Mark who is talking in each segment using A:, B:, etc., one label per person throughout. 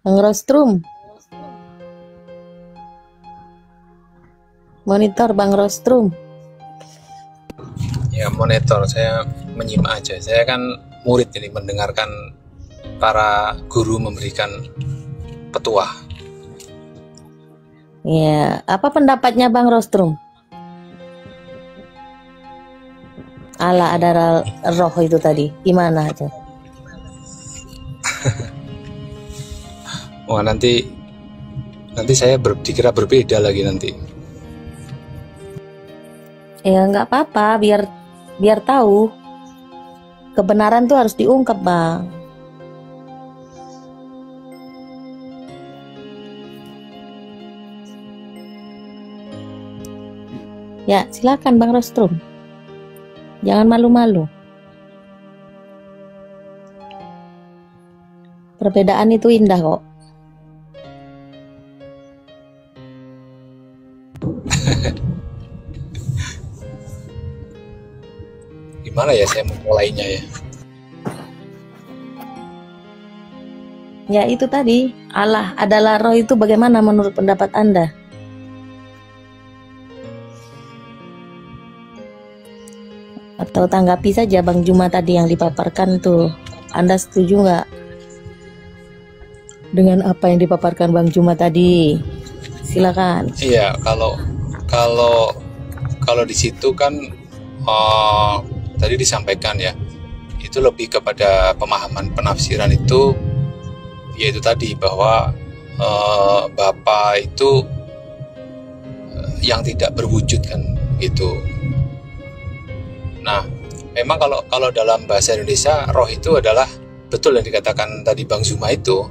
A: Bang Rostrum. Monitor Bang Rostrum.
B: Ya, monitor. Saya menyimak aja. Saya kan murid ini, mendengarkan para guru memberikan petuah.
A: Ya, apa pendapatnya Bang Rostrum? Allah adalah roh itu tadi, gimana aja?
B: Wah, nanti saya dikira berbeda lagi nanti.
A: Ya nggak apa-apa, biar tahu. Kebenaran tuh harus diungkap, Bang. Ya, silakan Bang Rostrum. Jangan malu-malu. Perbedaan itu indah kok.
B: Gimana ya saya memulainya ya?
A: Ya itu tadi, Allah adalah roh itu bagaimana menurut pendapat Anda? Atau tanggapi saja Bang Juma tadi yang dipaparkan tuh. Anda setuju nggak dengan apa yang dipaparkan Bang Juma tadi? Silakan.
B: Iya, kalau di situ kan tadi disampaikan ya, itu lebih kepada pemahaman penafsiran itu, yaitu tadi bahwa Bapa itu yang tidak berwujud kan gitu. Nah, memang kalau dalam bahasa Indonesia roh itu adalah betul yang dikatakan tadi Bang Zuma itu.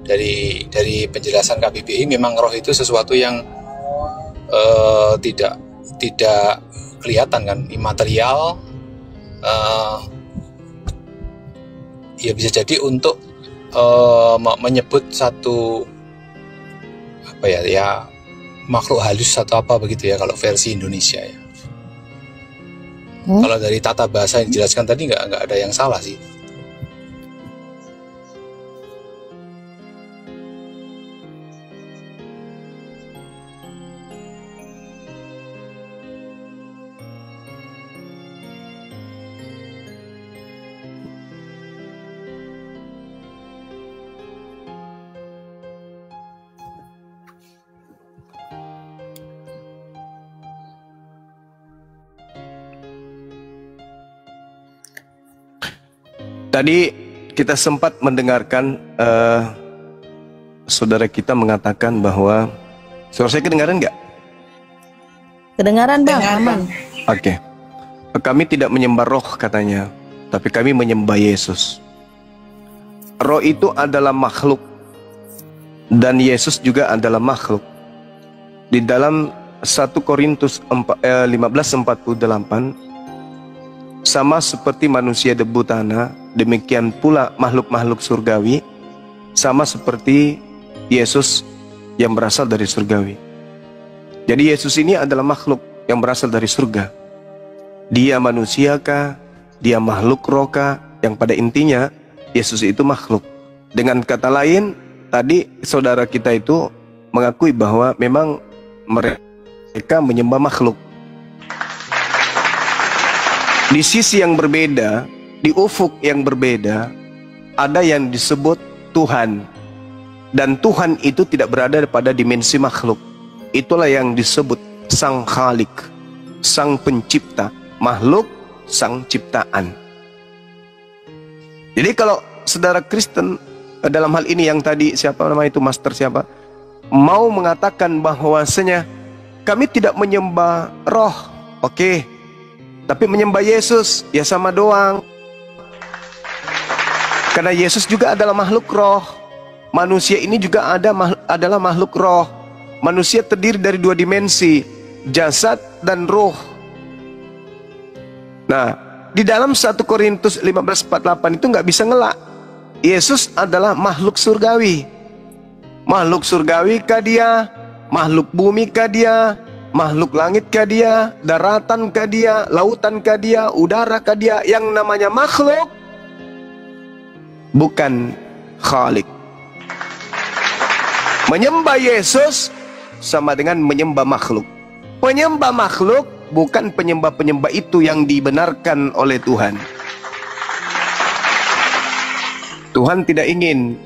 B: Dari penjelasan KBBI, memang roh itu sesuatu yang tidak kelihatan kan, imaterial. Ya bisa jadi untuk menyebut satu apa ya makhluk halus atau apa begitu ya kalau versi Indonesia ya. Kalau dari tata bahasa yang dijelaskan tadi nggak ada yang salah sih.
C: Tadi kita sempat mendengarkan saudara kita mengatakan bahwa, suara saya kedengaran nggak?
A: Kedengaran Bang, aman.
C: Oke. Kami tidak menyembah roh katanya, tapi kami menyembah Yesus. Roh itu adalah makhluk, dan Yesus juga adalah makhluk. Di dalam 1 Korintus 15:48, sama seperti manusia debu tanah, demikian pula makhluk-makhluk surgawi, sama seperti Yesus yang berasal dari surgawi. Jadi Yesus ini adalah makhluk yang berasal dari surga. Dia manusiakah? Dia makhluk rohkah? Yang pada intinya Yesus itu makhluk. Dengan kata lain, tadi saudara kita itu mengakui bahwa memang mereka menyembah makhluk. Di sisi yang berbeda, di ufuk yang berbeda, ada yang disebut Tuhan. Dan Tuhan itu tidak berada pada dimensi makhluk. Itulah yang disebut Sang Khalik, Sang Pencipta. Makhluk, Sang Ciptaan. Jadi kalau saudara Kristen, dalam hal ini yang tadi, siapa nama itu, master siapa, mau mengatakan bahwasanya kami tidak menyembah roh, oke, tapi menyembah Yesus, ya sama doang. Karena Yesus juga adalah makhluk roh. Manusia ini juga adalah makhluk roh. Manusia terdiri dari 2 dimensi, jasad dan roh. Nah, di dalam 1 Korintus 15:48 itu nggak bisa ngelak. Yesus adalah makhluk surgawi. Makhluk surgawi kah dia? Makhluk bumi kah dia? Makhluk langit kah dia, daratan kah dia, lautan kah dia, udara kah dia? Yang namanya makhluk bukan Khalik. Menyembah Yesus sama dengan menyembah makhluk. Penyembah makhluk bukan penyembah-penyembah itu yang dibenarkan oleh Tuhan. Tuhan tidak ingin.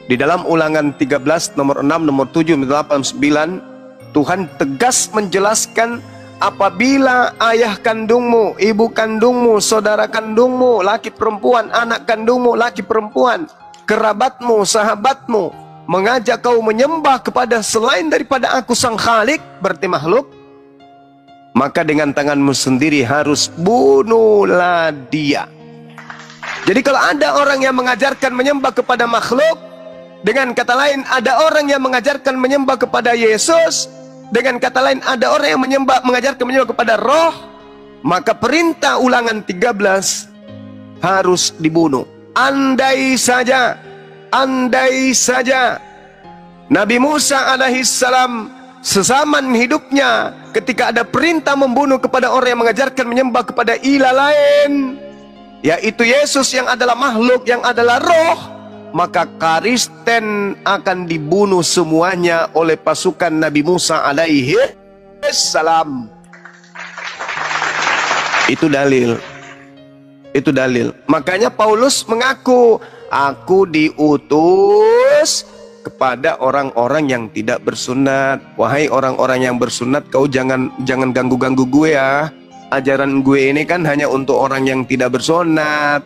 C: Di dalam Ulangan 13 nomor 6, nomor 7, nomor 8, 9, Tuhan tegas menjelaskan, apabila ayah kandungmu, ibu kandungmu, saudara kandungmu, laki perempuan, anak kandungmu, laki perempuan, kerabatmu, sahabatmu, mengajak kau menyembah kepada selain daripada aku sang Khalik, berarti makhluk, maka dengan tanganmu sendiri harus bunuhlah dia. Jadi kalau ada orang yang mengajarkan menyembah kepada makhluk, dengan kata lain ada orang yang mengajarkan menyembah kepada Yesus, dengan kata lain ada orang yang mengajarkan menyembah kepada roh, maka perintah Ulangan 13 harus dibunuh. Andai saja Nabi Musa alaihissalam sezaman hidupnya ketika ada perintah membunuh kepada orang yang mengajarkan menyembah kepada ilah lain, yaitu Yesus yang adalah makhluk, yang adalah roh, maka Kristen akan dibunuh semuanya oleh pasukan Nabi Musa alaihi salam. Itu dalil. Makanya Paulus mengaku, aku diutus kepada orang-orang yang tidak bersunat. Wahai orang-orang yang bersunat, kau jangan ganggu-ganggu gue ya. Ajaran gue ini kan hanya untuk orang yang tidak bersunat.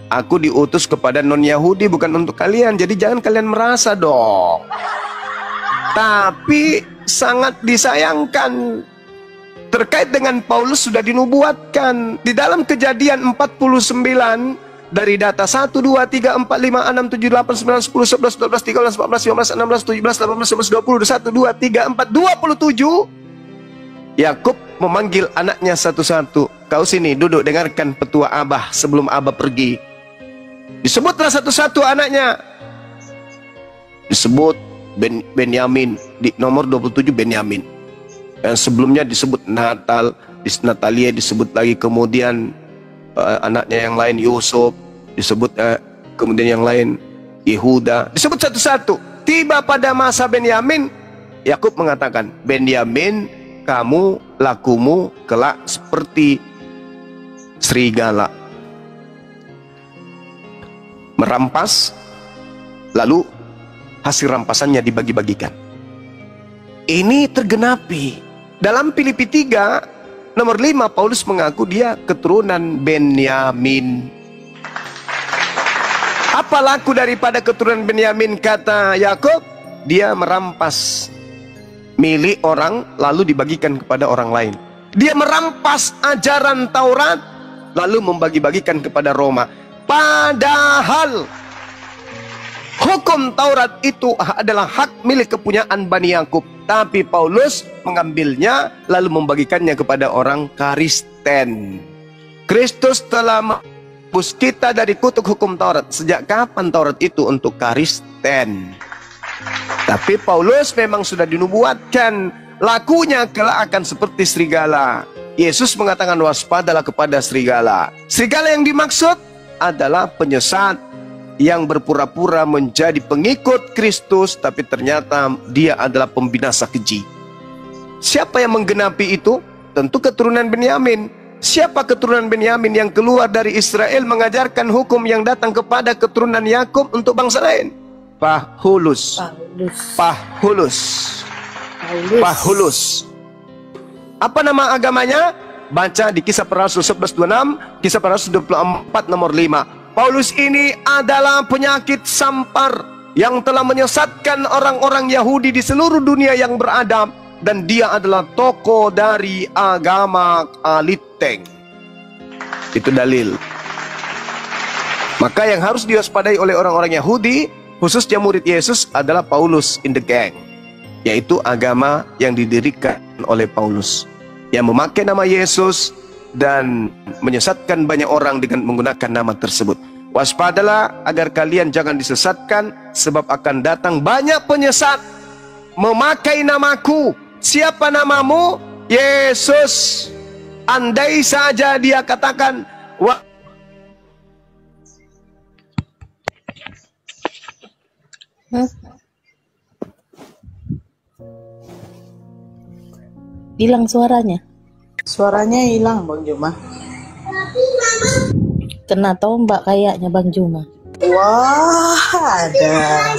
C: Aku diutus kepada non-Yahudi, bukan untuk kalian. Jadi jangan kalian merasa dong. Tapi sangat disayangkan, terkait dengan Paulus sudah dinubuatkan di dalam Kejadian 49 dari data 1, 2, 3, 4, 5, 6, 7, 8, 9, 10, 11, 12, 13, 14, 15, 16, 17, 18, 19, 20, 21, 2, 3, 4, 27. Yakub memanggil anaknya satu-satu. Kau sini duduk, dengarkan petua Abah sebelum Abah pergi. Disebutlah satu-satu anaknya. Disebut Benyamin, di nomor 27 Benyamin. Yang sebelumnya disebut Natalia, disebut lagi kemudian anaknya yang lain Yusuf, disebut kemudian yang lain Yehuda, disebut satu-satu. Tiba pada masa Benyamin, Yakub mengatakan, Benyamin, kamu lakumu kelak seperti serigala, merampas, lalu hasil rampasannya dibagi-bagikan. Ini tergenapi dalam Filipi 3 nomor 5. Paulus mengaku dia keturunan Benyamin. Apa laku daripada keturunan Benyamin, kata Yakub? Dia merampas milik orang lalu dibagikan kepada orang lain. Dia merampas ajaran Taurat lalu membagi-bagikan kepada Roma. Padahal hukum Taurat itu adalah hak milik kepunyaan Bani Yakub, tapi Paulus mengambilnya lalu membagikannya kepada orang Kristen. Kristus telah menebus kita dari kutuk hukum Taurat. Sejak kapan Taurat itu untuk Kristen? Tapi Paulus memang sudah dinubuatkan lakunya kelak akan seperti serigala. Yesus mengatakan waspadalah kepada serigala. Serigala yang dimaksud adalah penyesat yang berpura-pura menjadi pengikut Kristus, tapi ternyata dia adalah pembinasa keji. Siapa yang menggenapi itu? Tentu keturunan Benyamin. Siapa keturunan Benyamin yang keluar dari Israel mengajarkan hukum yang datang kepada keturunan Yakub untuk bangsa lain? Paulus. Apa nama agamanya? Baca di Kisah Para Rasul 11:26, Kisah Para Rasul 24 nomor 5. Paulus ini adalah penyakit sampar yang telah menyesatkan orang-orang Yahudi di seluruh dunia yang beradab, dan dia adalah tokoh dari agama Kaliteng. Itu dalil. Maka yang harus diwaspadai oleh orang-orang Yahudi, khususnya murid Yesus, adalah Paulus in the gang, yaitu agama yang didirikan oleh Paulus, yang memakai nama Yesus dan menyesatkan banyak orang dengan menggunakan nama tersebut. Waspadalah agar kalian jangan disesatkan, sebab akan datang banyak penyesat memakai namaku. Siapa namamu? Yesus. Andai saja dia katakan,
A: Hilang suaranya.
D: Suaranya hilang Bang Juma.
A: Kena tombak kayaknya Bang Juma.
D: Wah, ada.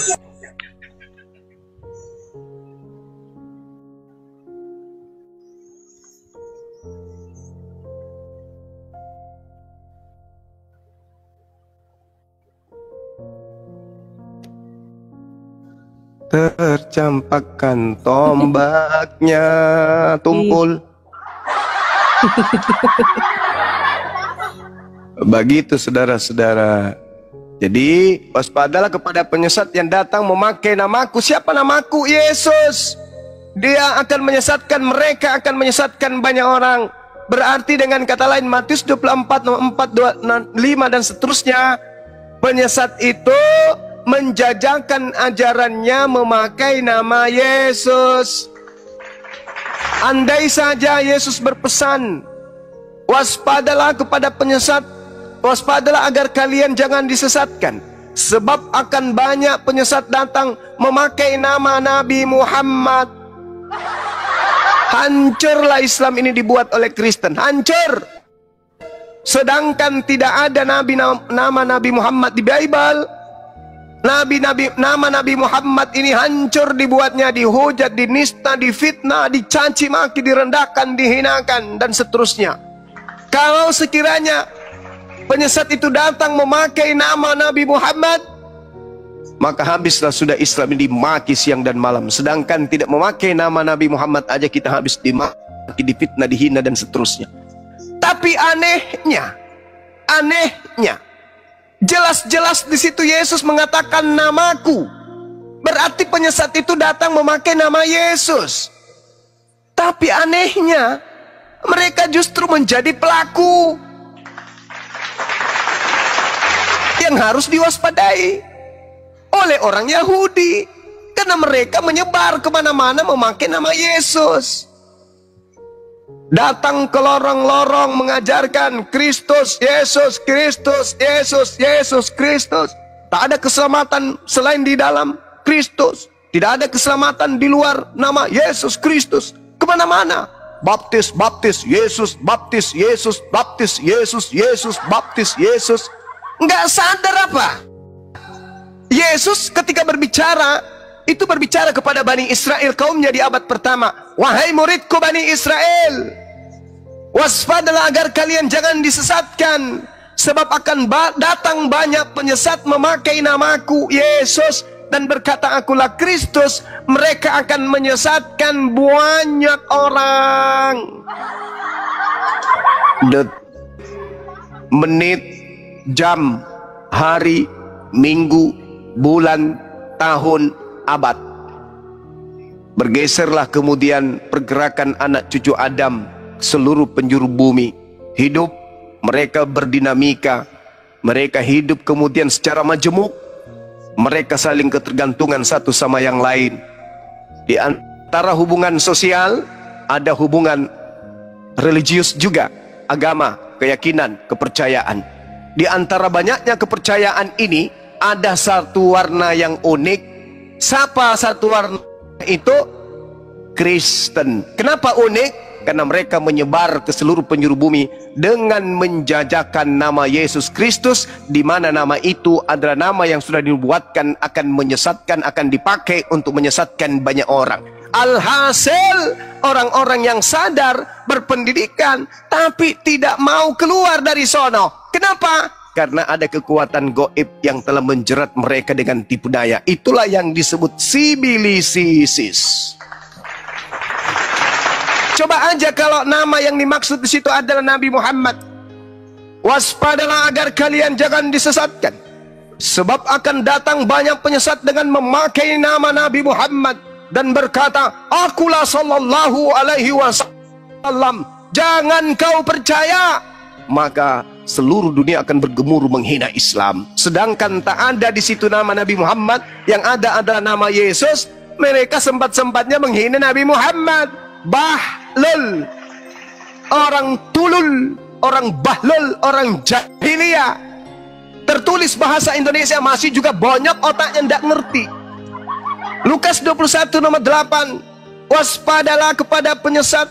C: Tercampakkan tombaknya, tumpul. Begitu saudara-saudara. Jadi waspadalah kepada penyesat yang datang memakai namaku. Siapa namaku? Yesus. Dia akan menyesatkan mereka, akan menyesatkan banyak orang. Berarti dengan kata lain Matius 24 nomor 4, 5 dan seterusnya, penyesat itu menjajakan ajarannya memakai nama Yesus. Andai saja Yesus berpesan, waspadalah kepada penyesat, waspadalah agar kalian jangan disesatkan, sebab akan banyak penyesat datang memakai nama Nabi Muhammad. Hancurlah Islam ini dibuat oleh Kristen, hancur. Sedangkan tidak ada nama Nabi Muhammad di Bible. Nama Nabi Muhammad ini hancur dibuatnya, dihujat, dinista, difitnah, dicaci maki, direndahkan, dihinakan, dan seterusnya. Kalau sekiranya penyesat itu datang memakai nama Nabi Muhammad, maka habislah sudah Islam ini dimaki siang dan malam. Sedangkan tidak memakai nama Nabi Muhammad aja kita habis dimaki, difitnah, dihina, dan seterusnya. Tapi anehnya, jelas-jelas di situ Yesus mengatakan namaku. Berarti penyesat itu datang memakai nama Yesus. Tapi anehnya, mereka justru menjadi pelaku yang harus diwaspadai oleh orang Yahudi, karena mereka menyebar kemana-mana memakai nama Yesus. Datang ke lorong-lorong mengajarkan Kristus, Yesus, Kristus, Yesus, Yesus, Kristus. Tak ada keselamatan selain di dalam Kristus. Tidak ada keselamatan di luar nama Yesus Kristus. Kemana-mana baptis, baptis, Yesus, baptis, Yesus, baptis, Yesus, Yesus, baptis, Yesus. Nggak sadar apa? Yesus ketika berbicara, itu berbicara kepada Bani Israel, kaumnya di abad pertama. Wahai muridku Bani Israel, waspadalah agar kalian jangan disesatkan, sebab akan datang banyak penyesat memakai namaku Yesus dan berkata akulah Kristus. Mereka akan menyesatkan banyak orang. Menit, jam, hari, minggu, bulan, tahun, abad. Bergeserlah kemudian pergerakan anak cucu Adam, seluruh penjuru bumi. Hidup, mereka berdinamika. Mereka hidup kemudian secara majemuk. Mereka saling ketergantungan satu sama yang lain. Di antara hubungan sosial, ada hubungan religius juga. Agama, keyakinan, kepercayaan. Di antara banyaknya kepercayaan ini, ada satu warna yang unik. Siapa satu warna itu? Kristen. Kenapa unik? Karena mereka menyebar ke seluruh penjuru bumi dengan menjajakan nama Yesus Kristus, di mana nama itu adalah nama yang sudah dibuatkan akan menyesatkan, akan dipakai untuk menyesatkan banyak orang. Alhasil orang-orang yang sadar, berpendidikan, tapi tidak mau keluar dari sono. Kenapa? Karena ada kekuatan goib yang telah menjerat mereka dengan tipu daya. Itulah yang disebut sibilisisis. Coba aja kalau nama yang dimaksud di situ adalah Nabi Muhammad. Waspadalah agar kalian jangan disesatkan, sebab akan datang banyak penyesat dengan memakai nama Nabi Muhammad dan berkata, akulah sallallahu alaihi wasallam. Jangan kau percaya. Maka seluruh dunia akan bergemuruh menghina Islam. Sedangkan tak ada di situ nama Nabi Muhammad, yang ada adalah nama Yesus. Mereka sempat-sempatnya menghina Nabi Muhammad. Bahlul, orang tulul, orang bahlul, orang jahiliyah. Tertulis bahasa Indonesia masih juga banyak otak yang tidak ngerti. Lukas 21 nomor 8. Waspadalah kepada penyesat,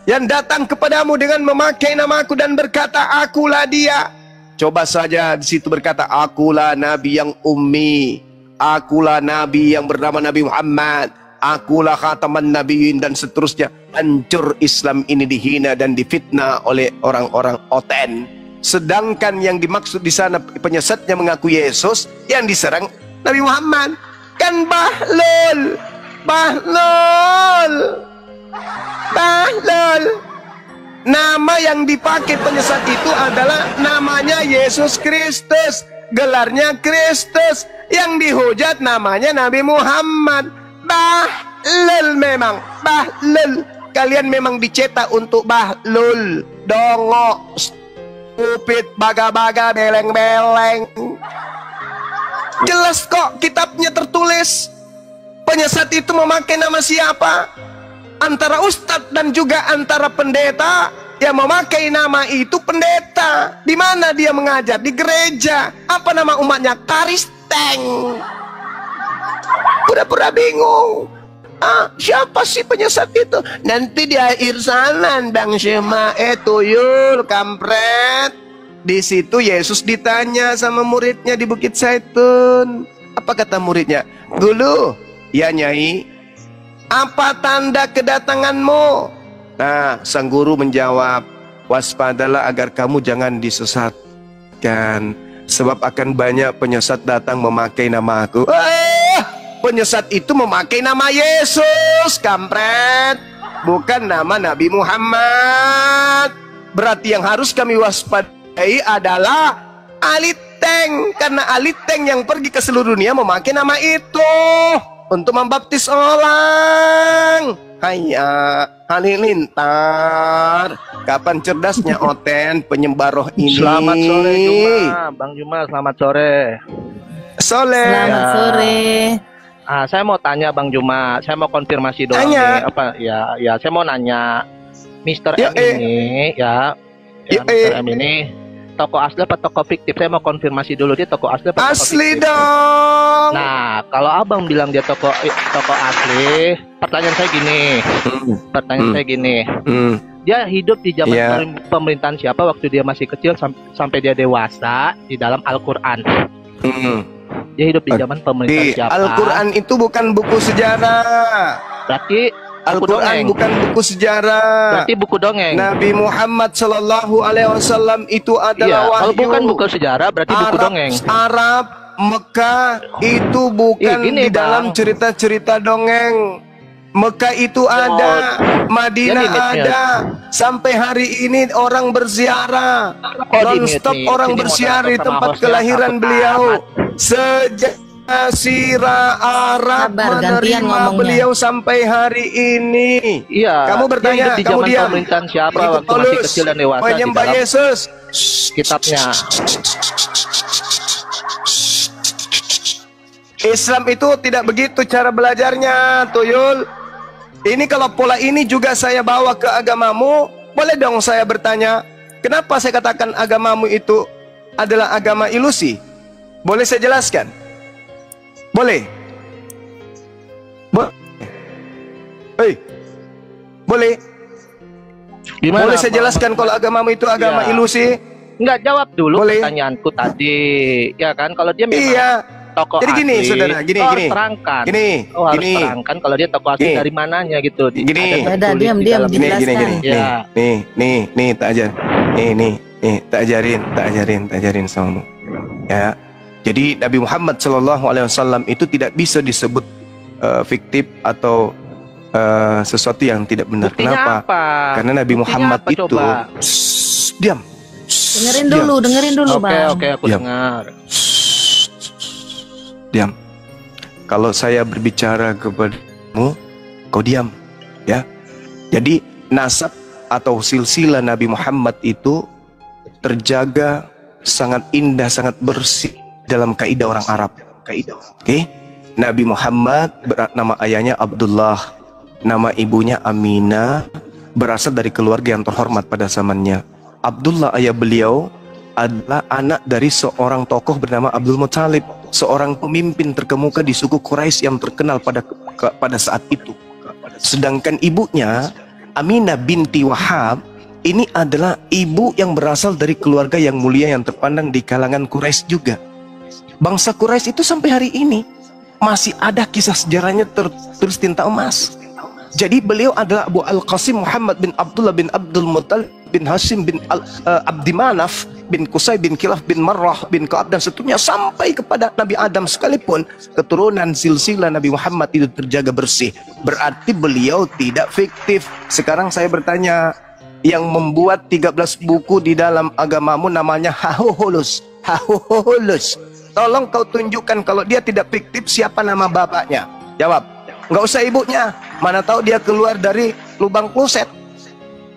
C: yang datang kepadamu dengan memakai namaku dan berkata, akulah dia. Coba saja di situ berkata, akulah nabi yang ummi, akulah nabi yang bernama Nabi Muhammad, akulah khataman nabiyyin, dan seterusnya. Hancur Islam ini dihina dan difitnah oleh orang-orang oten. Sedangkan yang dimaksud di sana penyesatnya mengaku Yesus, yang diserang Nabi Muhammad. Kan bahlul, bahlul, bahlul. Nama yang dipakai penyesat itu adalah namanya Yesus Kristus, gelarnya Kristus. Yang dihujat namanya Nabi Muhammad. Bahlul memang, bahlul. Kalian memang dicetak untuk bahlul, dongok, stupid, baga-baga, beleng-beleng. Jelas kok kitabnya tertulis. Penyesat itu memakai nama siapa? Antara ustadz dan juga antara pendeta. Yang memakai nama itu pendeta. Di mana dia mengajar? Di gereja. Apa nama umatnya? Karisteng. Pura-pura bingung. Siapa sih penyesat itu? Nanti di akhir sana, Bang Syema, tuyul, kampret. Di situ Yesus ditanya sama muridnya di Bukit Zaitun. Apa kata muridnya? Guru, ya Nyai, apa tanda kedatanganmu? Nah, sang guru menjawab, waspadalah agar kamu jangan disesatkan, sebab akan banyak penyesat datang memakai nama aku. Penyesat itu memakai nama Yesus, kampret, bukan nama Nabi Muhammad. Berarti yang harus kami waspadai adalah aliteng, karena aliteng yang pergi ke seluruh dunia memakai nama itu untuk membaptis orang. Hayya halilintar. Kapan cerdasnya Oten penyebar roh ini?
E: Selamat sore Juma, Bang Juma, selamat sore.
A: Selamat sore.
E: Saya mau tanya Bang Juma, saya mau konfirmasi doang
C: Tanya.
E: nih. Apa ya saya mau nanya, Mr.
C: Ya,
E: M ini Mr. M ini toko asli apa toko fiktif? Saya mau konfirmasi dulu, dia toko asli apa toko
C: Asli
E: fiktif?
C: dong.
E: Nah, kalau abang bilang dia toko asli, pertanyaan saya gini, dia hidup di zaman pemerintahan siapa waktu dia masih kecil sampai dia dewasa di dalam Al-Quran? Dia hidup di zaman pemerintahan siapa?
C: Al-Quran itu bukan buku sejarah.
E: Berarti
C: Al-Quran bukan buku sejarah.
E: Berarti buku dongeng.
C: Nabi Muhammad Sallallahu Alaihi Wasallam itu adalah wahyu.
E: Kalau bukan buku sejarah, berarti buku dongeng.
C: Arab, Mekah itu bukan di dalam cerita-cerita dongeng. Mekah itu ada, Madinah ada. Sampai hari ini orang berziarah. Non-stop orang berziarah di tempat kelahiran beliau. Sejak Sirah Arab menerima beliau sampai hari ini.
E: Iya.
C: Kamu bertanya,
E: di
C: kamu
E: zaman
C: diam.
E: pemerintahan siapa waktu masih kecil dan dewasa
C: menyembah
E: di dalam
C: Yesus.
E: kitabnya.
C: Islam itu tidak begitu cara belajarnya, tuyul. Ini kalau pola ini juga saya bawa ke agamamu, boleh dong saya bertanya, kenapa saya katakan agamamu itu adalah agama ilusi? Boleh saya jelaskan? Boleh? Boleh?
E: Gimana,
C: Boleh saya jelaskan kalau agamamu itu agama ilusi?
E: Enggak, jawab dulu
C: Boleh.
E: pertanyaanku tadi. Ya kan, kalau dia memang tokoh
C: Jadi gini,
E: asli,
C: saudara, gini.
E: terangkan.
C: Harus
E: Terangkan kalau dia tokoh asli dari mananya gitu.
C: Gini.
A: Diam, dijelaskan.
E: Ya.
C: Nih, tak ajar. Tak ajarin sama. Ya. Jadi Nabi Muhammad Sallallahu Alaihi Wasallam itu tidak bisa disebut fiktif atau sesuatu yang tidak benar.
E: Buktinya
C: Kenapa?
E: apa?
C: Karena Nabi
E: Buktinya
C: Muhammad
E: apa,
C: itu
E: coba?
C: diam.
A: Dengerin dulu, Bang.
E: Oke, aku
C: Diam.
E: dengar.
C: Diam. Kalau saya berbicara kepadamu, kau diam, ya. Jadi nasab atau silsilah Nabi Muhammad itu terjaga sangat indah, sangat bersih dalam kaidah orang Arab. Oke. Nabi Muhammad nama ayahnya Abdullah, nama ibunya Aminah, berasal dari keluarga yang terhormat pada zamannya. Abdullah ayah beliau adalah anak dari seorang tokoh bernama Abdul Muthalib, seorang pemimpin terkemuka di suku Quraisy yang terkenal pada saat itu. Sedangkan ibunya Aminah binti Wahab ini adalah ibu yang berasal dari keluarga yang mulia yang terpandang di kalangan Quraisy juga. Bangsa Quraisy itu sampai hari ini masih ada kisah sejarahnya tertulis tinta emas. Jadi beliau adalah Abu Al-Qasim Muhammad bin Abdullah bin Abdul Muttalib bin Hashim bin Abdi Manaf bin Qusay bin Kilaf bin Marrah bin Ka'ab dan seterusnya sampai kepada Nabi Adam sekalipun keturunan silsilah Nabi Muhammad itu terjaga bersih. Berarti beliau tidak fiktif. Sekarang saya bertanya, yang membuat 13 buku di dalam agamamu namanya Hahuhulus. Hahuhulus. Tolong kau tunjukkan kalau dia tidak fiktif siapa nama bapaknya. Jawab. Nggak usah ibunya. Mana tahu dia keluar dari lubang kloset.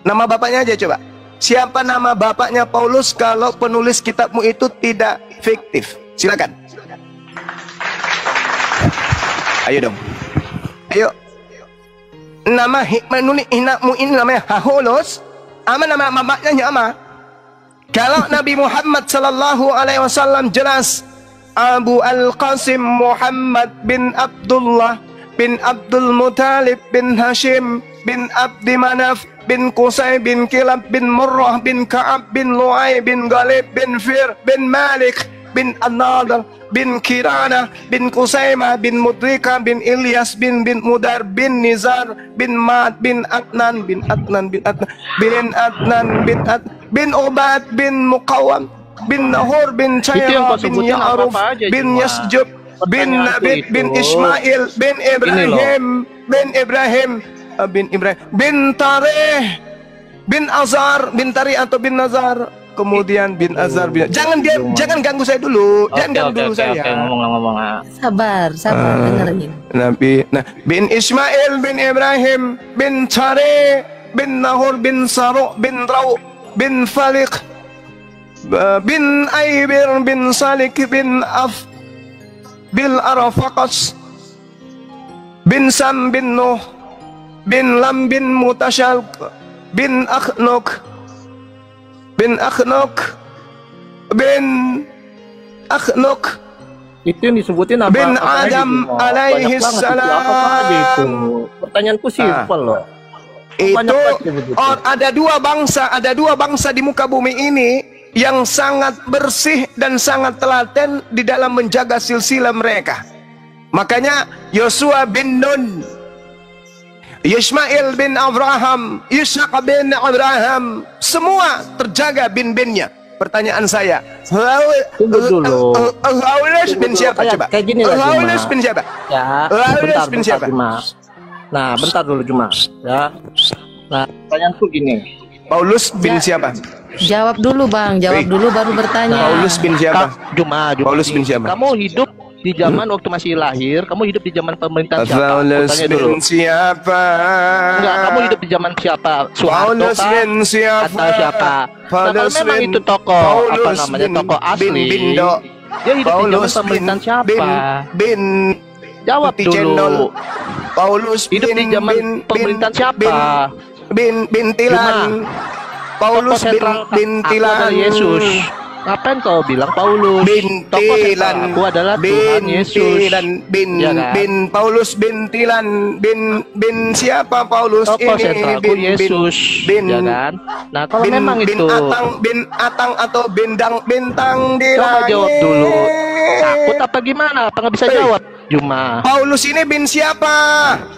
C: Nama bapaknya aja coba. Siapa nama bapaknya Paulus kalau penulis kitabmu itu tidak fiktif? Silakan. Ayo dong. Ayo. Nama menulis inakmu ini namanya Hahulos. Ama nama bapaknya apa? Kalau Nabi Muhammad sallallahu alaihi wasallam jelas Abu Al-Qasim Muhammad bin Abdullah bin Abdul Muttalib bin Hashim bin Abdi Manaf bin Qusay bin Kilab bin Murrah bin Ka'ab bin Lu'ay bin Ghalib bin Fir bin Malik bin An-Nadr bin Kirana bin Qusaymah bin Mudrika bin Ilyas bin Mudar bin Nizar bin Ma'ad bin Adnan bin Adnan bin Adnan bin Adnan bin Ubad bin Muqawam bin Nahur bin Chayra bin Ya'ruf bin Yasjub bin Nabit bin Ismail bin Ibrahim bin Tareh bin Azar bin Tarih atau bin Nazar, kemudian bin Azar bin... jangan ganggu saya dulu. Jangan ganggu dulu saya.
E: Ngomong-ngomong.
A: Sabar dengerin.
C: Bin Ismail bin Ibrahim bin Tareh bin Nahur bin Saru bin Rau bin Falik bin Aibir bin Salik bin Af bil Arafaqas bin Sam bin Nuh bin Lam bin Mutashal bin Akhnuk bin
E: itu yang disebutin apa?
C: Bin Adam alaihi salam.
E: Pertanyaanku simpel loh.
C: Itu ada dua bangsa di muka bumi ini yang sangat bersih dan sangat telaten di dalam menjaga silsilah mereka. Makanya Yosua bin Nun, Ismail bin Abraham, Ishaq bin Abraham, semua terjaga bin-binnya. Pertanyaan saya, Haulus bin siapa coba?
E: Kayak gini lah,
C: Haulus bin siapa?
E: Ya,
C: Haulus bin siapa?
E: Nah, bentar dulu Juma. Ya. Nah, pertanyaanku gini.
C: Paulus bin siapa?
A: Jawab dulu Bang, jawab dulu baru bertanya.
C: Paulus bin siapa?
E: Juma.
C: Paulus bin siapa?
E: Kamu hidup di zaman waktu masih lahir, kamu hidup di zaman pemerintahan siapa?
C: Paulus bin siapa?
E: Enggak, kamu hidup di zaman siapa? Soeharto
C: Paulus bin siapa?
E: Atau siapa?
C: Paulus
E: memang itu tokoh apa namanya tokoh asli. Dia hidup di zaman pemerintahan siapa? Jawab dulu.
C: Paulus
E: hidup di zaman pemerintahan siapa?
C: Bin Tilan. Paulus bin Tilan.
E: Yesus. Ngapain kau bilang Paulus? Tokoh sentral aku adalah Tuhan Yesus.
C: Bin Paulus bin Tilan bin siapa Paulus
E: tokoh
C: ini?
E: Sentralku Yesus. Ya kan? Nah kalau memang itu
C: bin Atang atau bintang di
E: coba
C: langit.
E: jawab dulu. Takut apa gimana? Apa nggak bisa jawab? Juma.
C: Paulus ini bin siapa?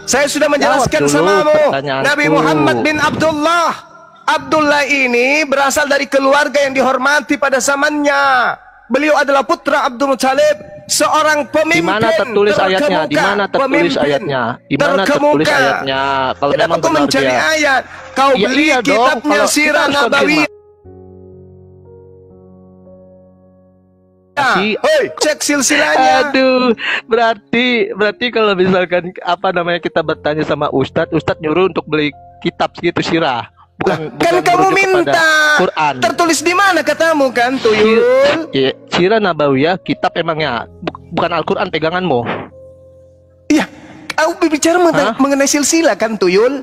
C: Saya sudah menjelaskan samamu. Nabi Muhammad bin Abdullah. Abdullah ini berasal dari keluarga yang dihormati pada zamannya. Beliau adalah putra Abdul Muttalib, seorang pemimpin.
E: Di mana tertulis ayatnya? Di mana tertulis ayatnya? Di mana tertulis ayatnya? Kalau memang
C: benar mencari
E: dia
C: ayat, kau beli
E: iya
C: kitabnya Sirah Nabawiyah. Hei, cek silsilahnya.
E: Aduh, berarti kalau misalkan apa namanya kita bertanya sama Ustadz nyuruh untuk beli kitab gitu Sirah. Bukan
C: kamu minta
E: Quran.
C: Tertulis di mana katamu kan, Tuyul?
E: Sirah Nabawiyah kitab emangnya bukan Al-Quran peganganmu.
C: Iya, kau bicara mengenai silsilah kan, Tuyul?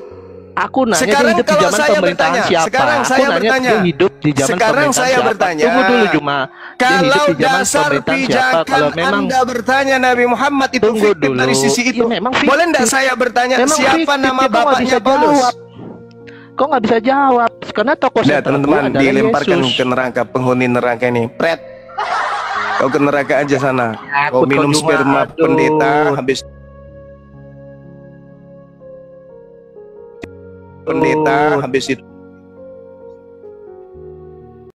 E: Aku nanya
C: sekarang
E: hidup di zaman pemerintahan siapa?
C: Sekarang saya bertanya.
E: Hidup di zaman
C: sekarang saya
E: siapa?
C: bertanya.
E: Tunggu dulu Juma.
C: Kalau dasar pijakan kalau memang Anda bertanya Nabi Muhammad itu fiktif dari sisi itu, boleh enggak saya bertanya siapa nama bapaknya Paulus?
E: Kok nggak bisa jawab? Karena tokoh
C: Nah,
E: sentral
C: teman-teman,
E: adalah
C: dilemparkan
E: Yesus.
C: ke neraka penghuni neraka ini. Pret. Kau ke neraka aja sana. Kau
E: Takut
C: minum
E: kau cuma,
C: sperma
E: aduh.
C: pendeta, habis pendeta, habis itu